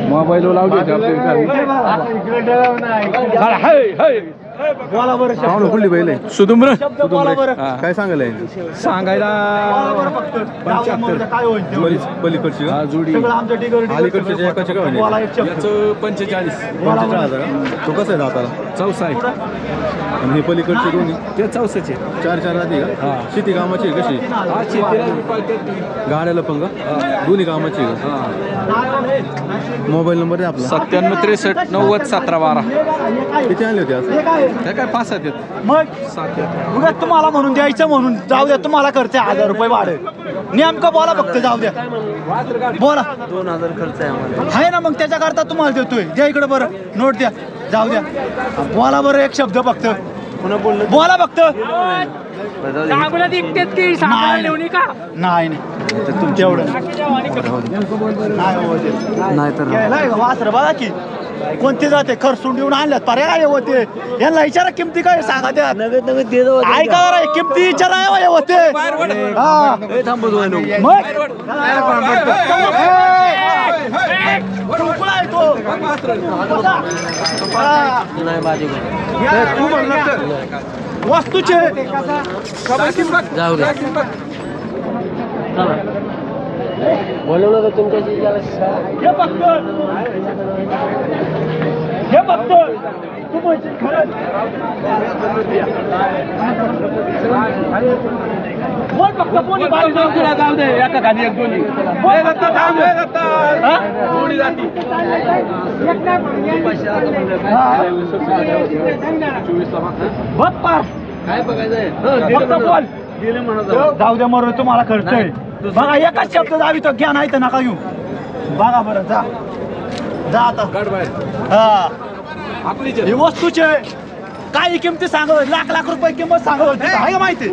Mobile लावली कुठली बैल आहे सुदुम्र काय सांगायला सांगायला 75 पलीकडची जोडी अलीकडची एकाची काय 45 तो कसं आहे दाताला 64 आहे आणि हे पलीकडचे दोन्ही ते 64चे 4 आधी का शेती कामाची कशी गाड्याला पण का दोन्ही कामाची मोबाईल नंबर आहे आपला 97 63 90 17 12 किती आणले होते आज काय 5 आहेत मग तुम्हाला म्हणून द्यायचं म्हणून जाऊ द्या तुम्हाला करते 1000 रुपये भाडे नेमकं बोला फक्त जाऊ द्या बोला 2000 खर्च आहे ना मग त्याच्याकरता तुम्हाला देतोय द्या इकडे बरं नोट द्या जाऊ द्या बोला बरं एक शब्द फक्त बोला फक्त नाही तेवढं नाही तर वासर बघा की कोणते जाते खरसून देऊन आणल्यात पर्याय होते यांना विचारा किमती काय सांगा त्या ऐका किमती विचारा होते वस्तूचे जाऊ दे बोलवलं तर तुमच्याशी हे बघतो बोल फक्त कोणी बारी जाऊ दे एका खाली एक दोन्ही बघ पार काय बघायचंय जाऊ द्या मर तुम्हाला खर्च आहे बघा एकच शब्द जावी तर घ्या नाही तर नका येऊ बघा बरं जा जा आता हा ही वस्तूचे काही किमती सांगत लाख रुपये किंमत सांगत आहे माहिती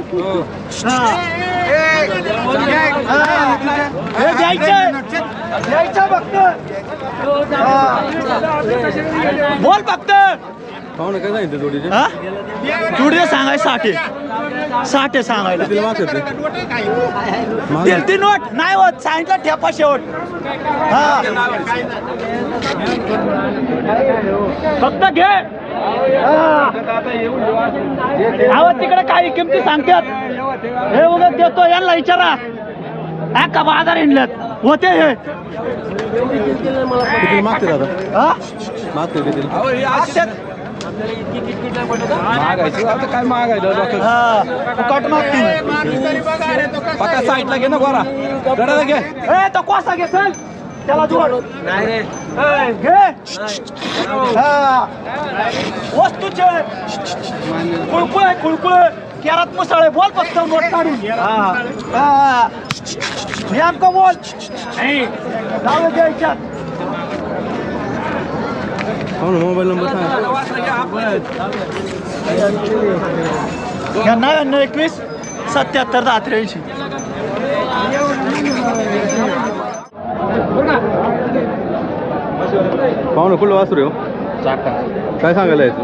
द्यायचं फक्त बोल फक्त पाहुणे काय सांगितलं जोडीचे जोडीचे सांगाय 60 सांगायला ती नोट नाही होत सांगितलं ठेपा शेवट हा फक्त घे आवाज तिकडे काही किमती सांगतात हे उगाच देतो यांना विचारा का बाजार हिंडल्यात होते हे किती मागते दादा मागते किती काय मागायचं पक्का साईडला घे ना गोरा गडाला घे तो कोसा घे चल त्याला जोड नाही रे घे वस्तूचे कुळकुळे केरात मुसळे बोल फक्त नोट काढून नेमकं बोल जाऊ द्यायच्यात मोबाईल नंबर 99 77 83. पाहुणं कुठलं वासरू हो काय सांगायला यायचं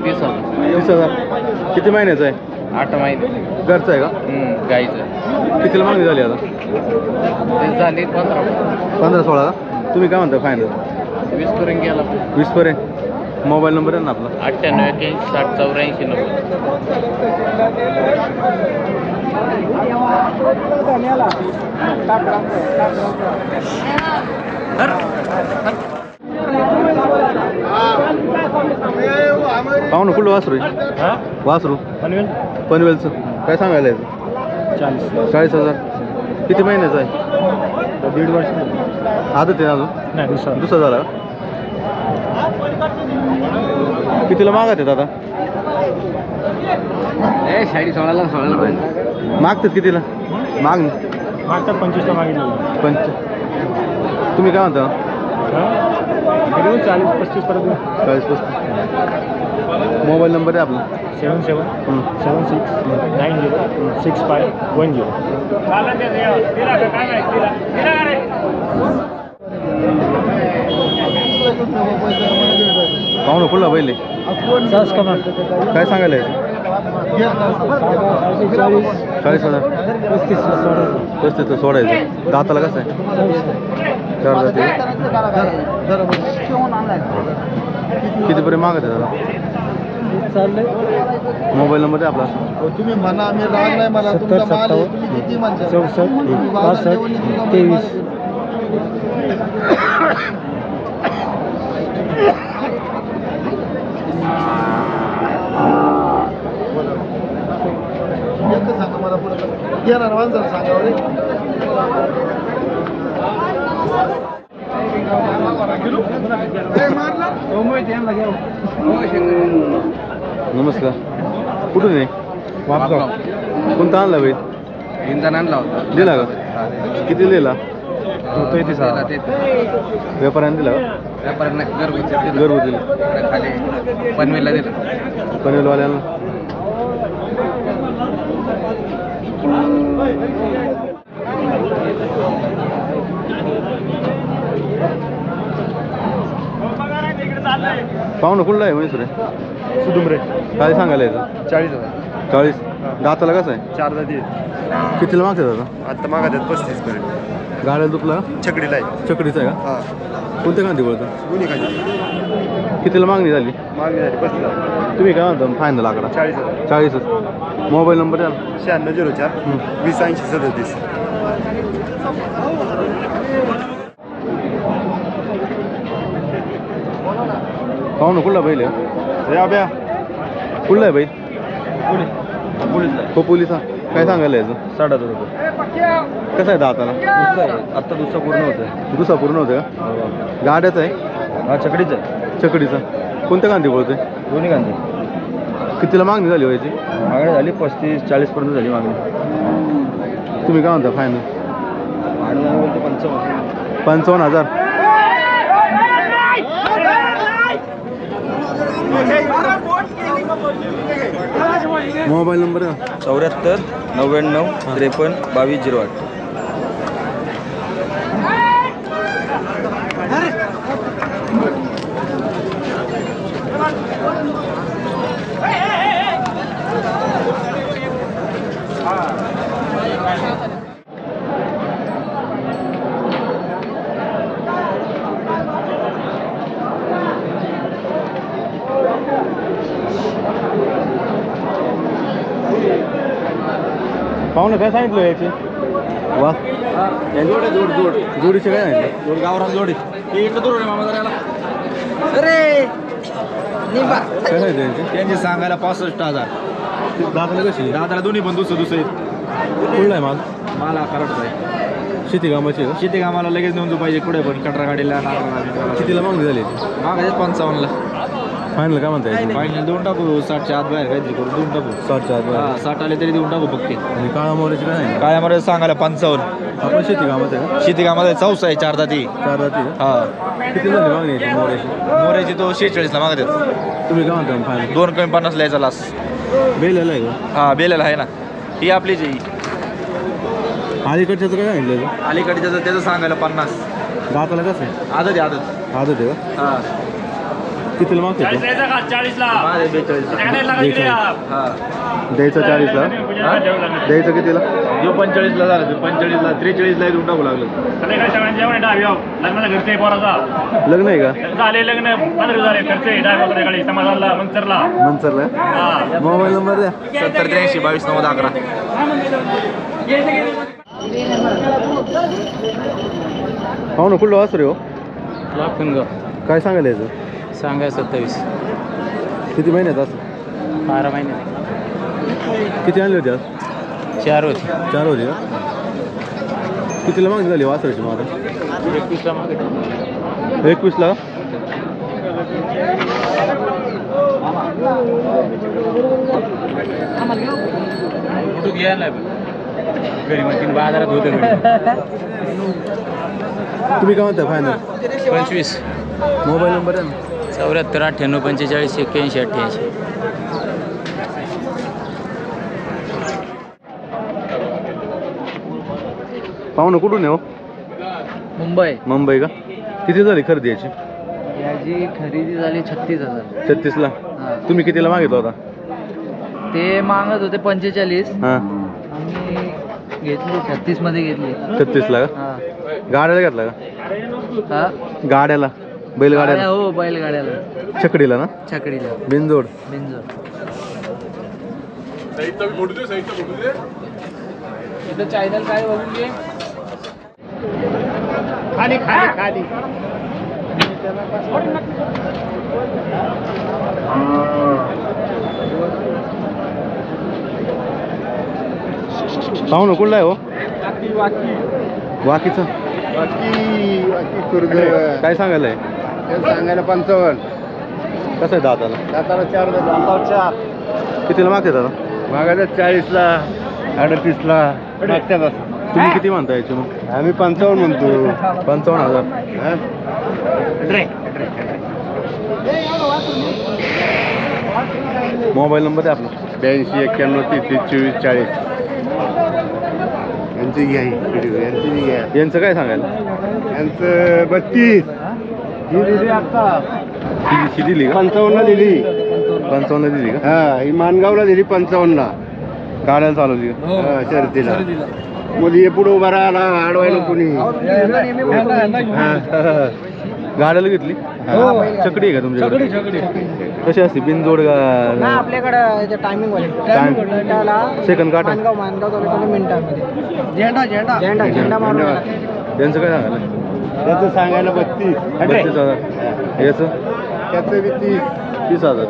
20,000 किती महिन्याचं आहे 8 महिने घरचं आहे का गाईचं कितीला मागणी झाली आता झाली 15-16 का तुम्ही काय म्हणता फायनल 20 पर्यंत गेला 20 पर्यंत मोबाईल नंबर आहे ना आपला 98 81 60 84 पाहुणं कुठलं वासरू आहे वासरू पनवेलचं काय सांगायला यायचं 40,000 किती महिन्याचं आहे 1.5 वर्ष आदत आहे अजून नाही दुसरा झाला कितीला मागत आहेत आता 16 पाहिजे मागतात कितीला मागणी मागतात 25ला मागितलं तुम्ही काय म्हणता 40-35 पर्यंत 40-35 मोबाईल नंबर आहे आपला 7776906510. पाहुणं कुठला पहिले काय सांगायला यायचं 40,000 35 सोडायचं दाताला कसं आहे चार जाती कितीपर्यंत मागत आहे दादा? मोबाईल नंबर आहे आपला? तुम्ही म्हणा आम्ही राग नाही मला तुमचा माल आहे, तुम्ही किती म्हणता 64 65 23. एकच सांगा मला पुढे येणार माणसाला सांगा रे. नमस्कार. कुठून आहे? वापगाव. कोणता आणला बाई? इंधन आणला होता दिला का? किती दिला? व्यापाऱ्याने दिला का? व्यापाऱ्यांना घरगुती घरगुती दिला. खाली पनवेलला दिलं. पनवेलवाल्यांना पाहुणं कुठला आहे म्हैसूर आहे? सुदुमरे काय सांगायला याचं? 40,000. 40. दाताला कसं आहे? 4 जाती कितीला मागतात दादा? आता मागा 35 पर्यंत. गाड्याला दुपला का? छकडीला आहे. चकडीचा आहे का? हा कोणत्या कांदी बोलतो? दोन्ही खाली कितीला मागणी झाली? मागणी झाली 35,000. तुम्ही काय म्हणता फायनल आकडा? 40,000. 40च. मोबाईल नंबर द्या ना. 9604 2080 37. पाहुणं कुठला बैल आहे? अभ्या कुठला आहे बैल? पोलीसला हो पोलिसा. काय सांगायला याचं? 60,000 रुपये. कसं आहे दाताला? आता दुसरा पूर्ण होतं. दुसरा पूर्ण होतं का? गाड्याचा आहे? हा छकडीचा आहे. चकडीचा. कोणत्या कांदी बोलतोय? दोन्ही गांधी कितीला मागणी झाली व्हायची? मागणी झाली 35-40 पर्यंत झाली मागणी. तुम्ही काय म्हणता फायनल? आणि 55,000. मोबाईल नंबर आहे? 74 99 53 2208. पाहुणं काय सांगितलं याची? वा जोडीचे काय सांगितलं? जोड गावरान जोडी इकडे दूर मामा जरा काय सांगितलं यांची? त्यांची सांगायला 65,000. दाताला कशी? दादाला दोन्ही पण दुसरं कुठला आहे माल? मला करायचं आहे. शेती कामाची आहे शेती कामाला लगेच नेऊन पाहिजे कुठे पण कटरा गाडीला का? कितीला मागणी झाली याची? मागायचे 55ला. फायनल काय म्हणता याची? फायनल देऊन टाकू 60च्या आत बाहेर काहीतरी करू देऊन टाकू. 60च्या आत हा 60 आले तरी देऊन टाकू फक्त. आणि काळा मोहऱ्याची काय सांगितलं? काय आम्हाला सांगायला 55. आपण शेती कामाचं आहे का? शेती कामाला 4 आहे 4 जाती. 4 जाती का? हा किती झाली मागणी याची मोहऱ्याची? मोऱ्याची तो 46ला मागतात. तुम्ही काय म्हणता फायनल? 2 कमी 50 लिहायचा लास. बेलेला आहे का? हा बेलेला आहे ना. ही आपलीच आहे. अलीकडच्याचं काय सांगितलं? अलीकडे त्याचं सांगायला 50. दाताला कसं आहे? आदत आहे आदत. आदत आहे का? हा कितीला मागते तो? 42ला. हा द्यायचं 40ला. हा? द्यायचं कितीला? जो 45ला झालं ते 45ला 43ला देऊन टाकू लागलं. लग्नाला घरचे पोराचा लग्न आहे का? झाले लग्न 15 झाले घरचे डायव्हरकडे गाडी समाजाला मंचरला मनसरला. मोबाईल नंबर द्या. 70 83 22 90 11. पाहुणं कुठलं वासर आहे हो? लाखनगाव. काय सांगायला याचं? सांगा 27. किती महिन्यात असं? 12 महिने. किती आणले होते आज? 4 होते. 4 होते का? कितीला मागणी झाली वासराची माझं? 21ला मागितलं. 21ला. कुठं घ्यायला घरी मग बाजारात होतं. तुम्ही काय म्हणता फायनल? 25. मोबाईल नंबर आहे ना? 74 98 45 81 88. पाहुणं कुठून आहे हो? मुंबई. मुंबई का? किती झाली खरेदी याची? याची खरेदी झाली 36,000. 36ला. हां. तुम्ही कितीला मागितला होता? ते मागत होते 45. हां आणि घेतली 36 मध्ये घेतली. 36 ला का? हा. गाड्याला घेतला का? हा गाड्याला बैलगाड्याला हो बैलगाड्याला छकडीला ना छकडीला बिनजोड. बिंजोर. इथं चॅनल काय बघून घे. खाली खाली खाली पाहू ना कुठला आहे हो? वाकीचं काय सांगायला आहे? सांगायला 55. कसं आहे दाताला? दाताला 4 दाताला 4. कितीला मागते दादा? मागायला 40ला 38ला मागतात असं. तुम्ही किती म्हणता याची मग? आम्ही 55 म्हणतो. 55,000. हा? मोबाईल नंबर आहे आपला? 82 91 33 24 40. यांची घ्या यांची घ्या. यांचं काय सांगायला? यांचं 32. ही दिली आता ही दिली का? 55ला दिली. 55 दिली का? हा ही मानगावला दिली 55ला. गाड्याला चालवली का? हा, शर्तीला मध्ये पुढे उभा राहिला अडवायला कोणी. गाड्याला घेतली? चकडी आहे का तुमच्याकडे? कशी असते बिनजोड का? आपल्याकडे टायमिंग सेकंड काटा? मानगाव मिनिटामध्ये झेंडा मारून यांचं काय सांगायला? त्याचं सांगायला 32. 32,000. याचं? त्याचं बी 30. 30,000.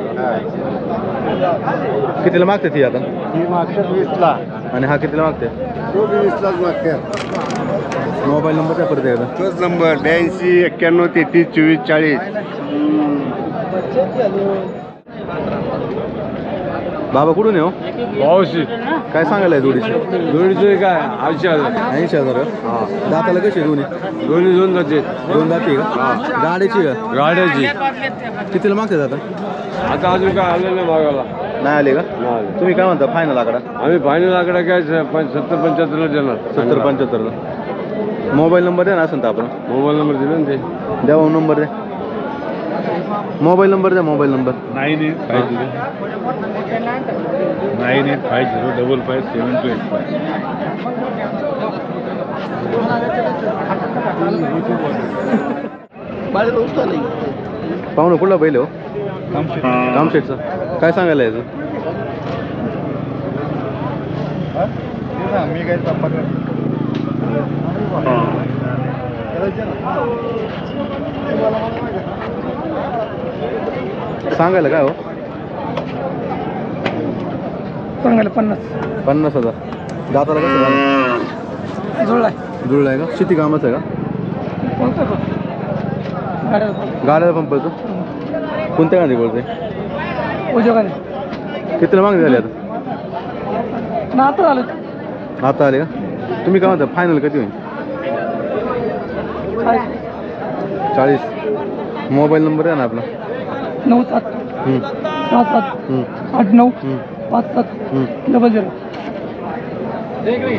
कितीला मागते ती आता? ही मागतात 20ला. आणि हा कितीला मागते? तो बी 20लाच मागतात. मोबाईल नंबर काय परत एकदा? तोच नंबर 82 91 33 24 40. बाबा कुठून आहे हो? पावशी काय सांगायला आहे जोडीचे? दोन्हीचे काय 80,000. 80,000 का? दाताला कशी आहे दोन्ही? दोन्ही दोन जाते. दोन दाती का? गाड्याची का? गाड्याची कितीला मागते दादा? आता अजून काय आलं नाही मागायला. नाही आले का? नाही. तुम्ही काय म्हणता फायनल आकडा? आम्ही फायनल आकडा काय 70-75ला देणार. 70-75ला. मोबाईल नंबर द्या ना असं तर आपण. मोबाईल नंबर दिला ना ते. द्या भाऊ नंबर द्या. मोबाईल नंबर द्या. मोबाईल नंबर 9850 9850 पाहू ना कुठला पहिले हो? कामशेटचा. काय सांगायला याचं? मी काय सांगायला काय हो? सांगायला 50,000. दाताला कसं झालं? जुळलाय का? शेती कामाचं आहे का? गाड्याला पंपाचं? कोणत्या गांधी बोलते? कितीला मागणी झाली आता? आता आले का? तुम्ही काय म्हणता फायनल कधी होईल? 40. मोबाईल नंबर आहे ना आपला? 97 67 89 57 00.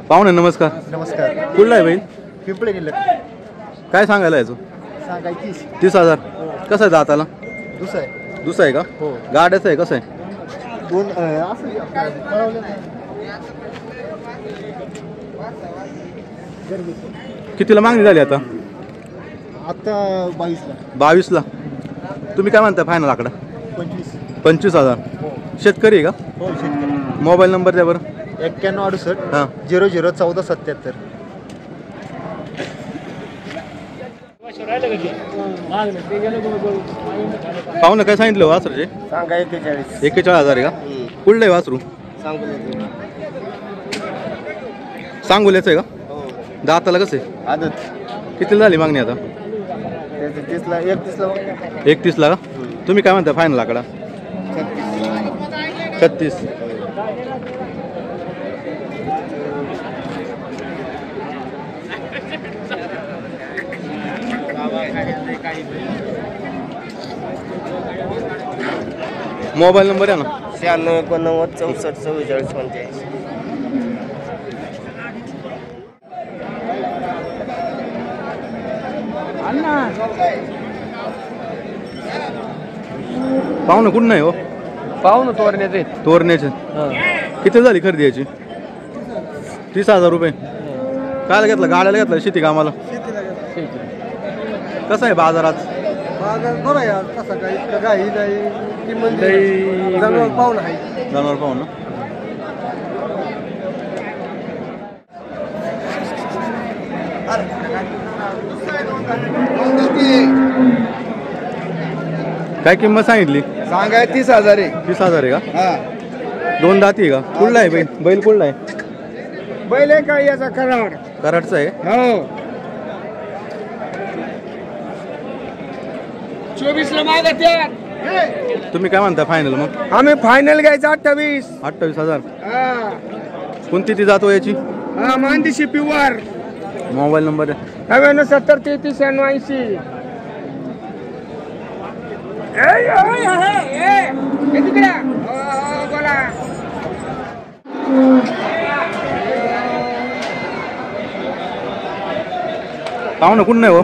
पाहुणे नमस्कार. नमस्कार. कुठला आहे बैल? पिंपळे गेलं. काय सांगायला याचं? सांगाय 30,000. कसं आहे दाताला? दुसरं आहे. दुसरं आहे का? हो. गाड्याचं आहे कसं आहे? दोन असं कितीला मागणी झाली आता? आता 22ला. 22ला. तुम्ही काय म्हणता फायनल आकडा? 25,000. शेतकरी आहे का? हो शेतकरी. मोबाईल नंबर द्या बरं. 91 68 हां 00 14 77. पाहुणं काय सांगितलं वासरूचे? सांगा 41. 41,000 आहे का? कुठलं आहे वासरू? सांगोल्याचं आहे का? हो. दाताला कसं आहे? आदत. कितीला झाली मागणी आता? त्याचं 30ला 31ला. 31ला का? तुम्ही काय म्हणता फायनल आकडा? 36. मोबाईल नंबर आहे ना? 96 89 64 44 45. पाहू ना कुठं नाही हो? पाहू ना तोरण्याचे तोरण्याचे किती झाली खरेदी याची 30,000 रुपये काय घेतलं गाड्याला घेतलं शेती कामाला कसं आहे बाजारात बरं आहे कसं काही काही नाही किंमत जनावर पाहून आहे जनावर पाहून ना काय किंमत सांगितली सांगाय 30,000 आहे 30,000 आहे का हा दोन दाती आहे का कुठला आहे बैल कुठला आहे बैल आहे का याचा कराड कराडचा आहे हो 24 ला मागत्यात तुम्ही काय म्हणता फायनल मग आम्ही फायनल घ्यायचं 28 28,000 हा कोणती ती जातो याची हा मानदेशी प्युअर मोबाईल नंबर आहे 99 33 89 बोला पाहू ना कुठं नाही हो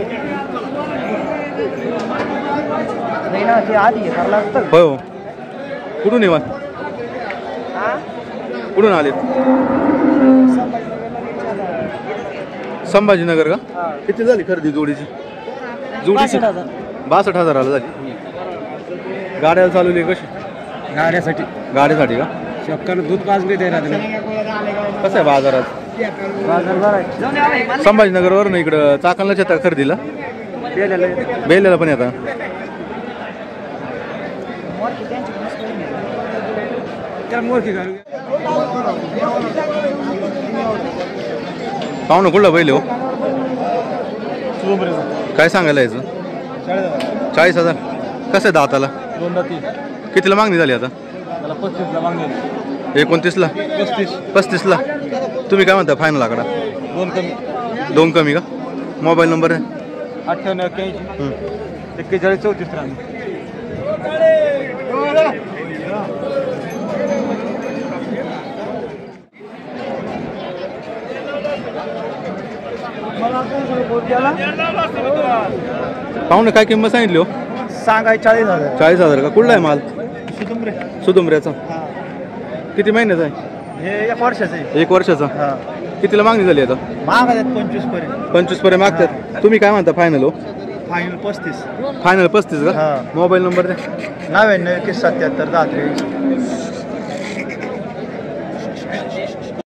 नाही ना ते आधी करावं लागतं होय हो कुठून येवा कुठून आले संभाजीनगर का किती झाली खरेदी जोडीची 62,000 झाली गाड्या चालवली कशी गाड्यासाठी का शक्कर दूध पाजले ते कसं आहे बाजारात संभाजीनगरवर ना इकडं चाकणला येतात खरेदीला बेल्याला पण येतात पाहू ना कुठला बैल हो काय सांगायला यायचं 40,000 कसं आहे दाताला कितीला मागणी झाली आता 29ला 35ला तुम्ही काय म्हणता फायनल आकडा 2 कमी का मोबाईल नंबर आहे 98 41 34 पाहुणे काय किंमत सांगितली हो सांगाय 40,000 40,000 का कुठला आहे माल सुदुमऱ्याचा किती महिन्याचा आहे हे 1 वर्षाचं आहे 1 वर्षाचा हा कितीला मागणी झाली आता महागात 25 पर्यंत 25 पर्यंत मागतात तुम्ही काय म्हणता फायनल हो फायनल 35 फायनल 35 का हा. मोबाईल नंबर द्या 99 77 10 23